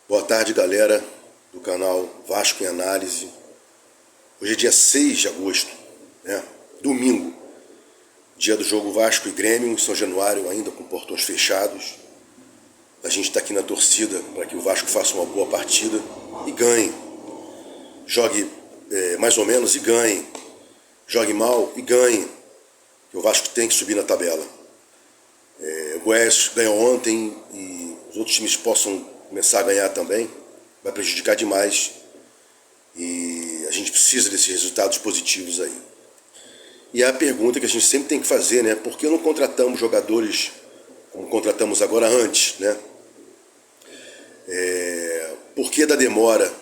Boa tarde, galera do canal Vasco em Análise. Hoje é dia 6 de agosto, né? Domingo, dia do jogo Vasco e Grêmio em São Januário, ainda com portões fechados. A gente está aqui na torcida para que o Vasco faça uma boa partida e ganhe. Jogue mais ou menos e ganhe. Jogue mal e ganhe. Que o Vasco tem que subir na tabela. O Goiás ganhou ontem e os outros times possam começar a ganhar também. Vai prejudicar demais. E a gente precisa desses resultados positivos aí. E a pergunta que a gente sempre tem que fazer, né? Por que não contratamos jogadores como contratamos agora antes, né? Por que da demora?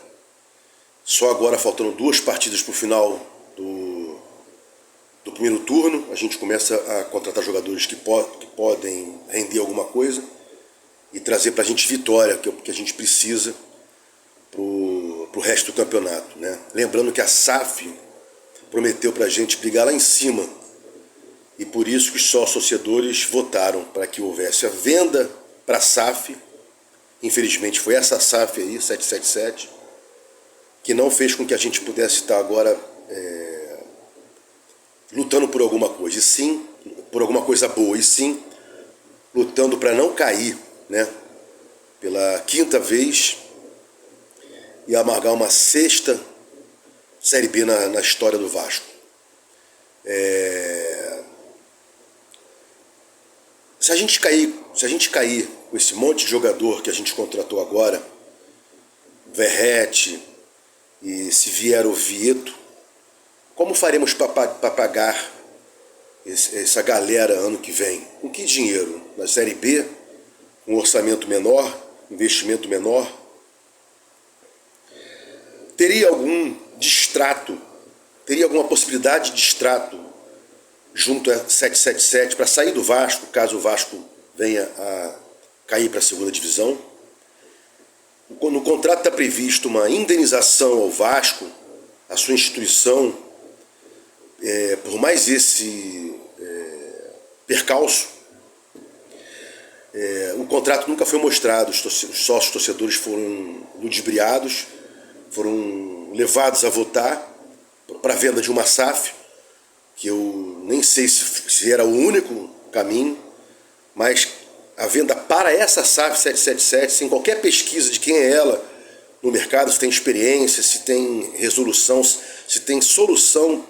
Só agora, faltando 2 partidas para o final do primeiro turno, a gente começa a contratar jogadores que podem render alguma coisa e trazer para a gente vitória, que é o que a gente precisa para o resto do campeonato, né? Lembrando que a SAF prometeu para a gente brigar lá em cima e por isso que só os torcedores votaram para que houvesse a venda para a SAF. Infelizmente foi essa SAF aí, 777, que não fez com que a gente pudesse estar agora lutando por alguma coisa, e sim, por alguma coisa boa, e sim, lutando para não cair, né, pela 5ª vez e amargar uma 6ª Série B na história do Vasco. Se a gente cair com esse monte de jogador que a gente contratou agora, Verratti, e se vier o Vieto, como faremos para pagar essa galera ano que vem? Com que dinheiro? Na Série B? Um orçamento menor? Investimento menor? Teria algum distrato? Teria alguma possibilidade de distrato junto a 777 para sair do Vasco, caso o Vasco venha a cair para a 2ª divisão? No contrato está previsto uma indenização ao Vasco, a sua instituição, por mais esse percalço. O contrato nunca foi mostrado, os sócios torcedores foram ludibriados, foram levados a votar para a venda de uma SAF, que eu nem sei se era o único caminho, mas a venda para essa SAF 777, sem qualquer pesquisa de quem é ela no mercado, se tem experiência, se tem resolução, se tem solução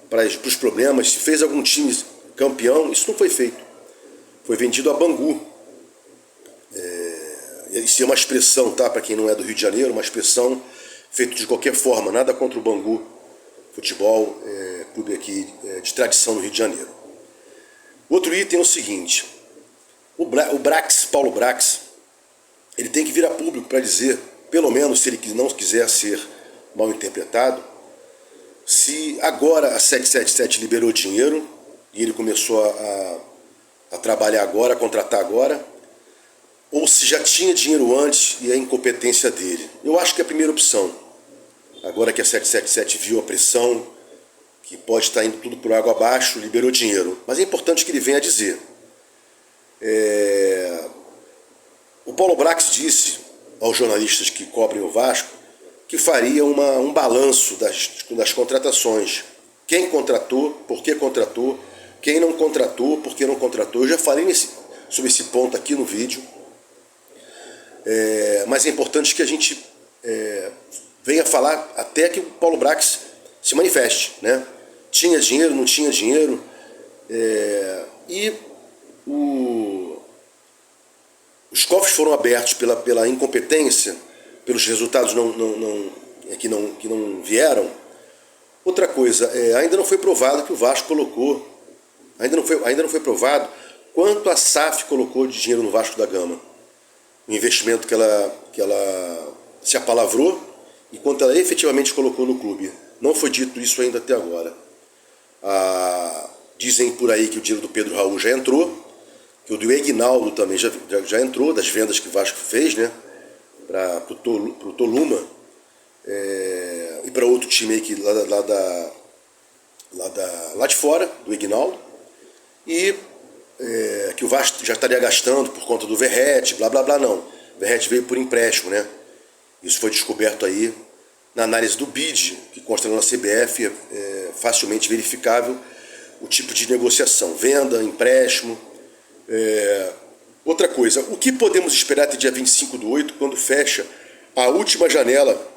para os problemas, se fez algum time campeão, isso não foi feito. Foi vendido a Bangu. Isso é uma expressão, tá? Para quem não é do Rio de Janeiro, uma expressão feita de qualquer forma, nada contra o Bangu Futebol, clube aqui de tradição no Rio de Janeiro. Outro item é o seguinte: o Brax, Paulo Brax, ele tem que vir a público para dizer, pelo menos se ele não quiser ser mal interpretado, se agora a 777 liberou dinheiro e ele começou a trabalhar agora, a contratar agora, ou se já tinha dinheiro antes e é incompetência dele. Eu acho que é a primeira opção. Agora que a 777 viu a pressão, que pode estar indo tudo por água abaixo, liberou dinheiro. Mas é importante que ele venha a dizer. O Paulo Brax disse aos jornalistas que cobrem o Vasco que faria um balanço das contratações. Quem contratou, por que contratou, quem não contratou, por que não contratou. Eu já falei sobre esse ponto aqui no vídeo. Mas é importante que a gente venha falar até que o Paulo Brax se manifeste, né? Tinha dinheiro, não tinha dinheiro. Os cofres foram abertos pela incompetência, pelos resultados que não vieram. Outra coisa, ainda não foi provado que o Vasco colocou, ainda não foi provado quanto a SAF colocou de dinheiro no Vasco da Gama. O investimento que ela se apalavrou e quanto ela efetivamente colocou no clube. Não foi dito isso ainda até agora. Dizem por aí que o dinheiro do Pedro Raul já entrou, que o do Egnaldo também já entrou, das vendas que o Vasco fez, né, para o Toluma, e para outro time aí que, lá de fora, do Egnaldo, e que o Vasco já estaria gastando por conta do Verratti, blá blá blá, não. O Verratti veio por empréstimo, né? Isso foi descoberto aí na análise do BID, que consta na CBF, facilmente verificável o tipo de negociação, venda, empréstimo. Outra coisa, o que podemos esperar até dia 25/8, quando fecha a última janela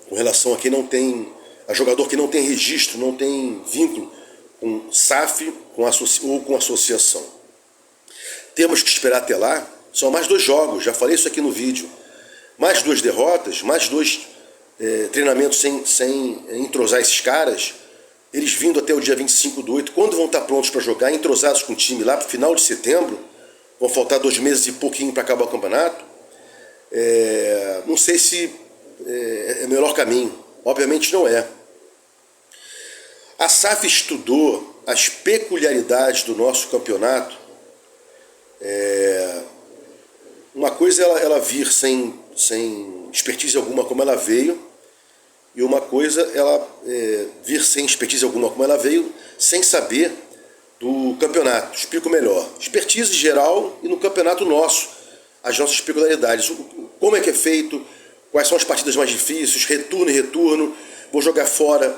com relação a jogador que não tem registro, não tem vínculo com SAF ou com associação. Temos que esperar até lá, são mais 2 jogos, já falei isso aqui no vídeo, mais 2 derrotas, mais 2 treinamentos sem entrosar esses caras, eles vindo até o dia 25/8, quando vão estar prontos para jogar, entrosados com o time lá para o final de setembro, vão faltar 2 meses e pouquinho para acabar o campeonato, não sei se é o melhor caminho, obviamente não é. A SAF estudou as peculiaridades do nosso campeonato. Uma coisa é ela vir sem expertise alguma como ela veio, e uma coisa é ela vir sem expertise alguma como ela veio, sem saber do campeonato. Explico melhor. Expertise geral e no campeonato nosso, as nossas peculiaridades. Como é que é feito, quais são as partidas mais difíceis, retorno e retorno, vou jogar fora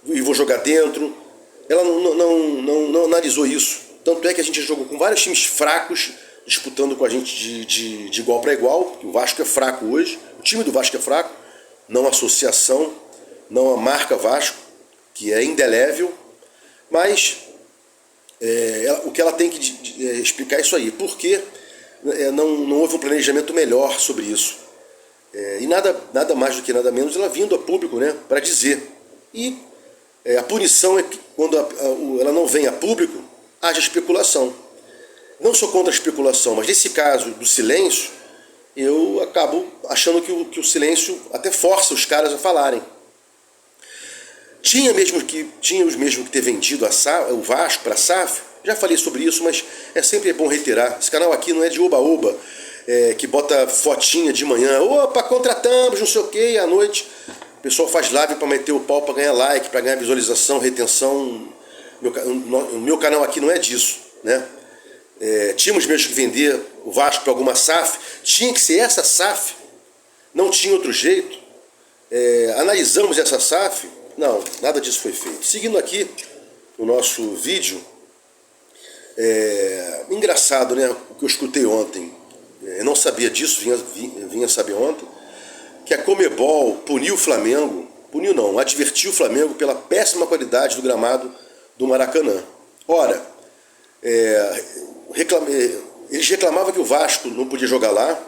e vou jogar dentro. Ela não analisou isso. Tanto é que a gente jogou com vários times fracos, disputando com a gente de igual para igual, porque o Vasco é fraco hoje, o time do Vasco é fraco, não a associação, não a marca Vasco, que é indelével, mas o que ela tem que explicar é isso aí, porque não houve um planejamento melhor sobre isso. E nada mais do que nada menos ela vindo a público, né, para dizer. E a punição é que quando ela não vem a público, haja especulação. Não sou contra a especulação, mas nesse caso do silêncio, eu acabo achando que o silêncio até força os caras a falarem. Tinha os mesmo que ter vendido o Vasco para a SAF, já falei sobre isso, mas é sempre bom reiterar. Esse canal aqui não é de oba-oba, que bota fotinha de manhã, opa, contratamos, não sei o que, e à noite o pessoal faz live para meter o pau, para ganhar like, para ganhar visualização, retenção. O meu canal aqui não é disso, né? Tínhamos mesmo que vender o Vasco para alguma SAF, tinha que ser essa SAF, não tinha outro jeito. Analisamos essa SAF, não, nada disso foi feito. Seguindo aqui o nosso vídeo, engraçado, né, o que eu escutei ontem, eu não sabia disso, vinha saber ontem, que a Conmebol puniu o Flamengo, advertiu o Flamengo pela péssima qualidade do gramado do Maracanã. Ora, eles reclamavam que o Vasco não podia jogar lá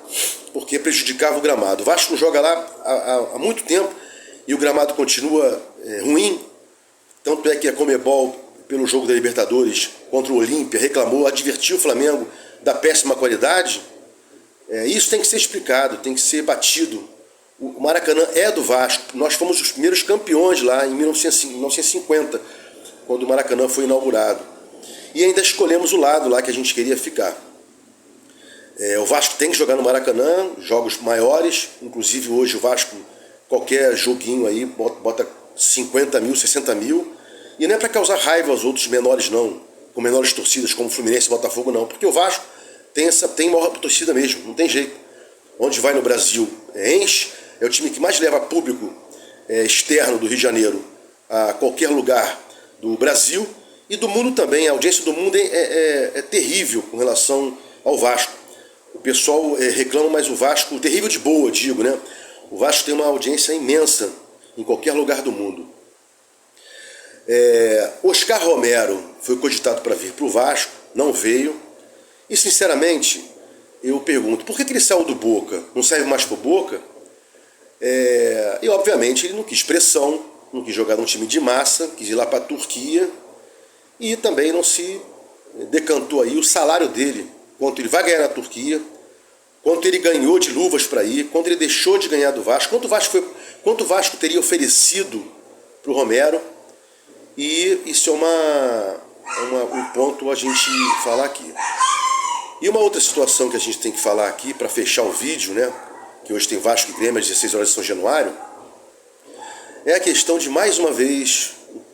porque prejudicava o gramado. O Vasco não joga lá há muito tempo e o gramado continua ruim. Tanto é que a Conmebol, pelo jogo da Libertadores contra o Olímpia, reclamou, advertiu o Flamengo da péssima qualidade. Isso tem que ser explicado, tem que ser batido. O Maracanã é do Vasco. Nós fomos os primeiros campeões lá em 1950, quando o Maracanã foi inaugurado. E ainda escolhemos o lado lá que a gente queria ficar. O Vasco tem que jogar no Maracanã, jogos maiores, inclusive hoje o Vasco, qualquer joguinho aí, bota 50 mil, 60 mil, e não é para causar raiva aos outros menores não, com menores torcidas como Fluminense e Botafogo não, porque o Vasco tem maior torcida mesmo, não tem jeito. Onde vai no Brasil enche, é o time que mais leva público externo do Rio de Janeiro a qualquer lugar do Brasil e do mundo também. A audiência do mundo é terrível com relação ao Vasco. O pessoal reclama, mas o Vasco, terrível de boa, digo, né? O Vasco tem uma audiência imensa em qualquer lugar do mundo. Oscar Romero foi cogitado para vir para o Vasco, não veio. E sinceramente, eu pergunto, por que ele saiu do Boca? Não serve mais para o Boca? E obviamente ele não quis pressão, não quis jogar num time de massa, quis ir lá para a Turquia e também não se decantou aí o salário dele, quanto ele vai ganhar na Turquia, quanto ele ganhou de luvas para ir, quanto ele deixou de ganhar do Vasco, quanto o Vasco teria oferecido para o Romero. E isso um ponto a gente falar aqui. E uma outra situação que a gente tem que falar aqui para fechar o vídeo, né, que hoje tem Vasco e Grêmio às 16 horas de São Januário, é a questão de, mais uma vez,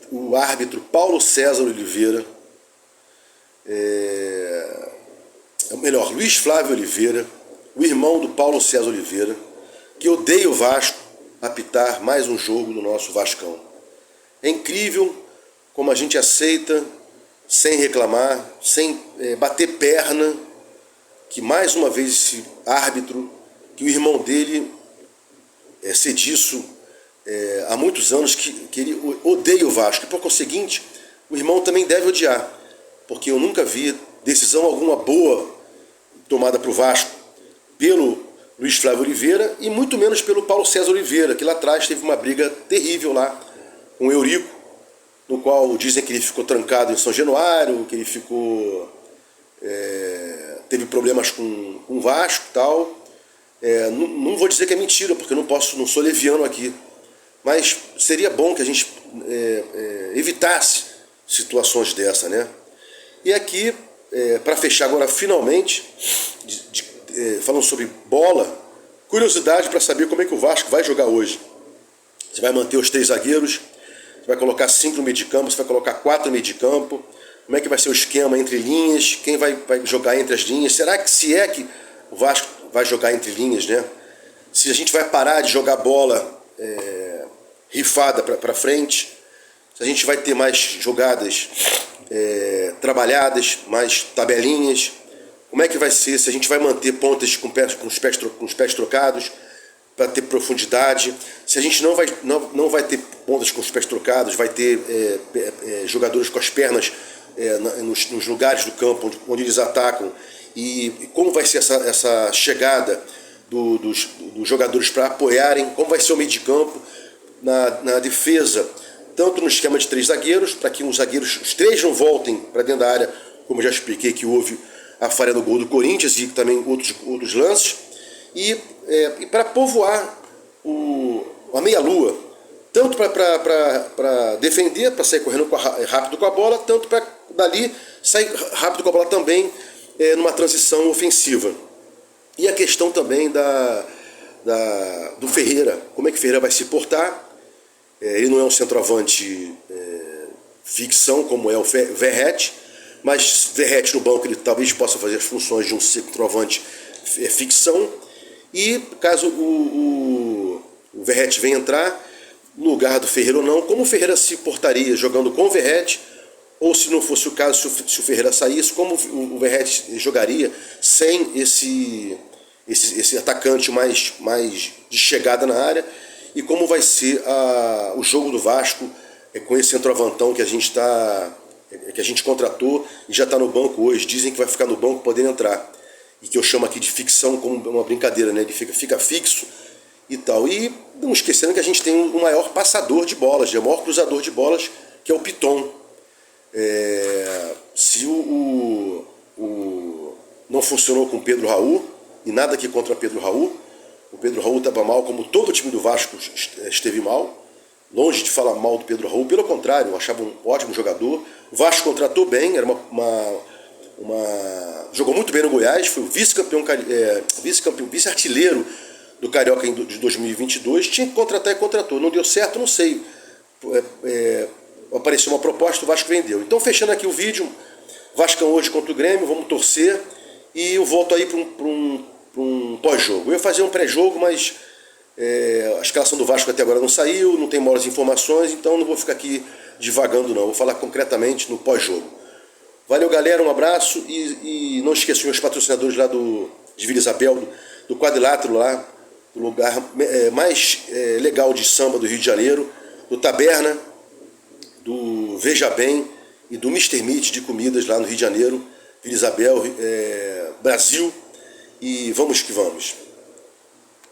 o árbitro Paulo César Oliveira, Luiz Flávio Oliveira, o irmão do Paulo César Oliveira, que odeia o Vasco apitar mais um jogo do nosso Vascão. É incrível como a gente aceita, sem reclamar, sem bater perna, que mais uma vez esse árbitro, que o irmão dele sei disso há muitos anos, que ele odeia o Vasco. E por conseguinte, o irmão também deve odiar, porque eu nunca vi decisão alguma boa tomada para o Vasco pelo Luiz Flávio Oliveira e muito menos pelo Paulo César Oliveira, que lá atrás teve uma briga terrível lá com o Eurico, no qual dizem que ele ficou trancado em São Januário, que ele ficou teve problemas com o Vasco e tal. Não vou dizer que é mentira, porque eu não sou leviano aqui, mas seria bom que a gente evitasse situações dessa, né? E aqui, para fechar agora finalmente, falando sobre bola, curiosidade para saber como é que o Vasco vai jogar hoje. Você vai manter os 3 zagueiros, você vai colocar 5 no meio de campo, você vai colocar 4 no meio de campo. Como é que vai ser o esquema entre linhas? Quem vai jogar entre as linhas? Será que que o Vasco vai jogar entre linhas, né? Se a gente vai parar de jogar bola rifada para frente, se a gente vai ter mais jogadas trabalhadas, mais tabelinhas, como é que vai ser? Se a gente vai manter pontas com os pés trocados para ter profundidade, se a gente não vai ter pontas com os pés trocados, vai ter jogadores com as pernas nos lugares do campo onde eles atacam, e como vai ser essa chegada dos jogadores para apoiarem, como vai ser o meio de campo na defesa, tanto no esquema de 3 zagueiros, para que os 3 não voltem para dentro da área, como eu já expliquei que houve a falha do gol do Corinthians e também outros lances, e para povoar a meia-lua, tanto para defender, para sair correndo rápido com a bola, tanto para dali sair rápido com a bola também numa transição ofensiva. E a questão também do Ferreira, como é que o Ferreira vai se portar? Ele não é um centroavante ficção como é o Verratti, mas Verratti no banco ele talvez possa fazer as funções de um centroavante ficção, e caso o Verratti venha entrar no lugar do Ferreira ou não, como o Ferreira se portaria jogando com o Verratti, ou se não fosse o caso, se o Ferreira saísse, como o Verratti jogaria sem esse atacante mais de chegada na área, e como vai ser o jogo do Vasco com esse centroavantão que a gente contratou e já está no banco hoje. Dizem que vai ficar no banco podendo entrar, e que eu chamo aqui de ficção como uma brincadeira, né? Ele fica fixo e tal. E não esquecendo que a gente tem o maior passador de bolas, o maior cruzador de bolas, que é o Piton. Se não funcionou com o Pedro Raul, e nada aqui contra Pedro Raul, o Pedro Raul estava mal, como todo o time do Vasco esteve mal. Longe de falar mal do Pedro Raul, pelo contrário, eu achava um ótimo jogador. O Vasco contratou bem, era jogou muito bem no Goiás, foi o vice-artilheiro do Carioca de 2022. Tinha que contratar e contratou, não deu certo, não sei. Apareceu uma proposta, o Vasco vendeu. Então, fechando aqui o vídeo, Vascão hoje contra o Grêmio, vamos torcer, e eu volto aí para um pós-jogo. Eu ia fazer um pré-jogo, mas a escalação do Vasco até agora não saiu, não tem maiores informações, então não vou ficar aqui divagando não, vou falar concretamente no pós-jogo. Valeu, galera, um abraço, e não esqueçam meus patrocinadores lá de Vila Isabel, do Quadrilátero lá, do lugar mais legal de samba do Rio de Janeiro, do Taberna, do Veja Bem e do Mr. Meat de comidas lá no Rio de Janeiro, Vila Isabel, Brasil, e vamos que vamos.